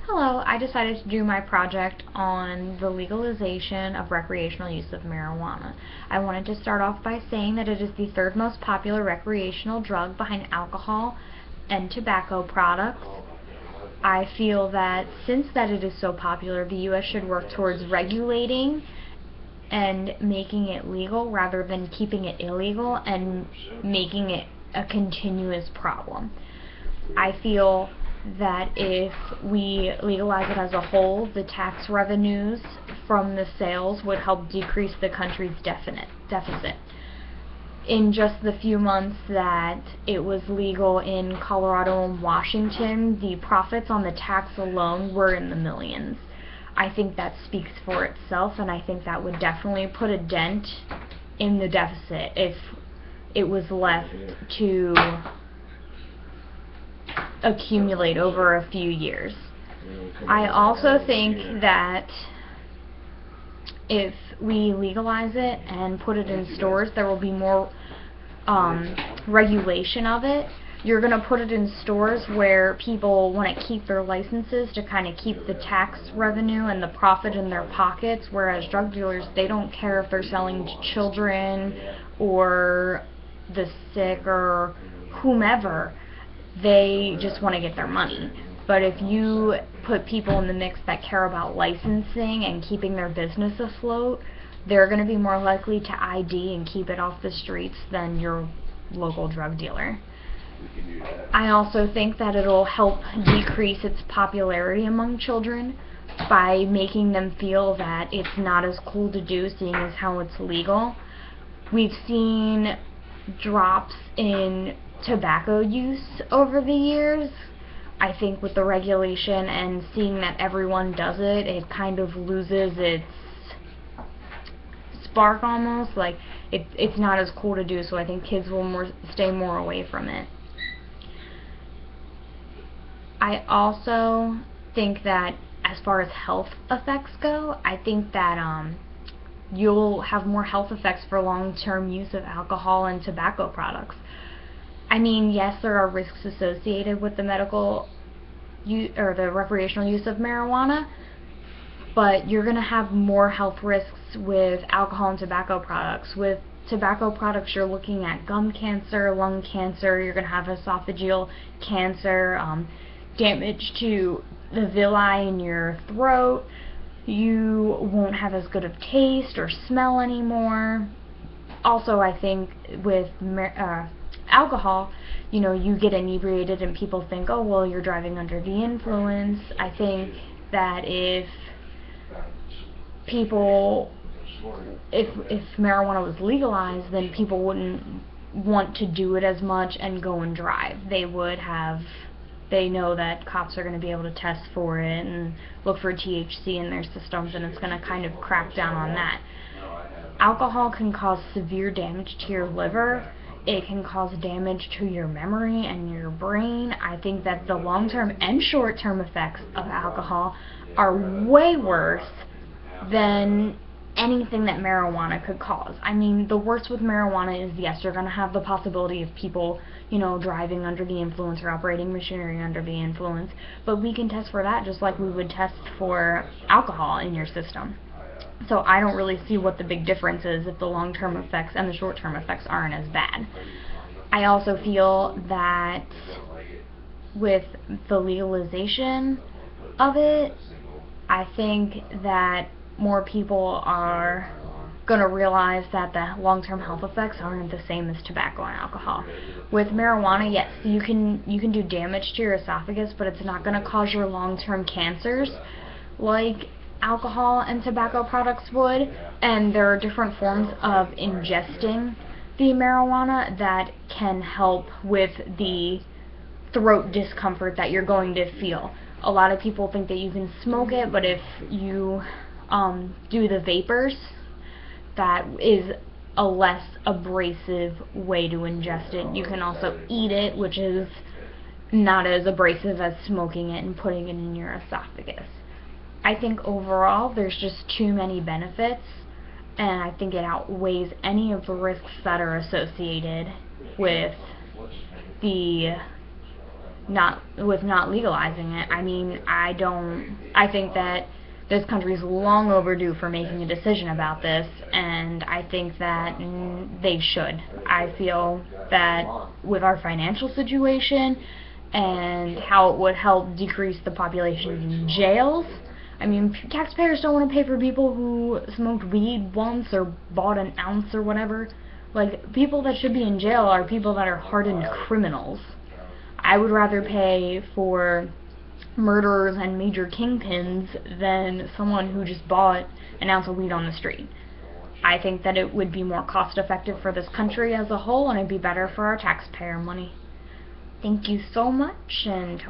Hello, I decided to do my project on the legalization of recreational use of marijuana. I wanted to start off by saying that it is the third most popular recreational drug behind alcohol and tobacco products. I feel that since that it is so popular, the U.S. should work towards regulating and making it legal rather than keeping it illegal and making it a continuous problem. I feel that if we legalize it as a whole, the tax revenues from the sales would help decrease the country's deficit. In just the few months that it was legal in Colorado and Washington, the profits on the tax alone were in the millions. I think that speaks for itself, and I think that would definitely put a dent in the deficit if it was left to accumulate over a few years. I also think that if we legalize it and put it in stores, there will be more regulation of it. You're going to put it in stores where people want to keep their licenses to kind of keep the tax revenue and the profit in their pockets, whereas drug dealers, they don't care if they're selling to children or the sick or whomever. They just want to get their money. But if you put people in the mix that care about licensing and keeping their business afloat, they're going to be more likely to ID and keep it off the streets than your local drug dealer. I also think that it'll help decrease its popularity among children by making them feel that it's not as cool to do, seeing as how it's legal. We've seen drops in tobacco use over the years. I think with the regulation and seeing that everyone does it, it kind of loses its spark almost. Like it's not as cool to do, so I think kids will stay more away from it. I also think that as far as health effects go, I think that you'll have more health effects for long-term use of alcohol and tobacco products. I mean, yes, there are risks associated with the medical use or the recreational use of marijuana, but you're going to have more health risks with alcohol and tobacco products. With tobacco products, you're looking at gum cancer, lung cancer, you're going to have esophageal cancer, damage to the villi in your throat. You won't have as good of taste or smell anymore. Also, I think with alcohol, you get inebriated and people think, oh, well, you're driving under the influence. I think that if marijuana was legalized, then people wouldn't want to do it as much and go and drive. They know that cops are going to be able to test for it and look for THC in their systems, and it's going to kind of crack down on that. Alcohol can cause severe damage to your liver. It can cause damage to your memory and your brain. I think that the long-term and short-term effects of alcohol are way worse than anything that marijuana could cause. I mean, the worst with marijuana is, yes, you're going to have the possibility of people, driving under the influence or operating machinery under the influence, but we can test for that just like we would test for alcohol in your system. So I don't really see what the big difference is if the long-term effects and the short-term effects aren't as bad. I also feel that with the legalization of it, I think that more people are going to realize that the long-term health effects aren't the same as tobacco and alcohol. With marijuana, yes, you can do damage to your esophagus, but it's not going to cause your long-term cancers like alcohol and tobacco products would, and there are different forms of ingesting the marijuana that can help with the throat discomfort that you're going to feel. A lot of people think that you can smoke it, but if you do the vapors, that is a less abrasive way to ingest it. You can also eat it, which is not as abrasive as smoking it and putting it in your esophagus. I think overall there's just too many benefits, and I think it outweighs any of the risks that are associated with the not legalizing it. I mean, I think that this country's long overdue for making a decision about this, and I think that they should. I feel that with our financial situation and how it would help decrease the population in jails, I mean, taxpayers don't want to pay for people who smoked weed once or bought an ounce or whatever. Like, people that should be in jail are people that are hardened criminals. I would rather pay for murderers and major kingpins than someone who just bought an ounce of weed on the street. I think that it would be more cost effective for this country as a whole, and it'd be better for our taxpayer money. Thank you so much, and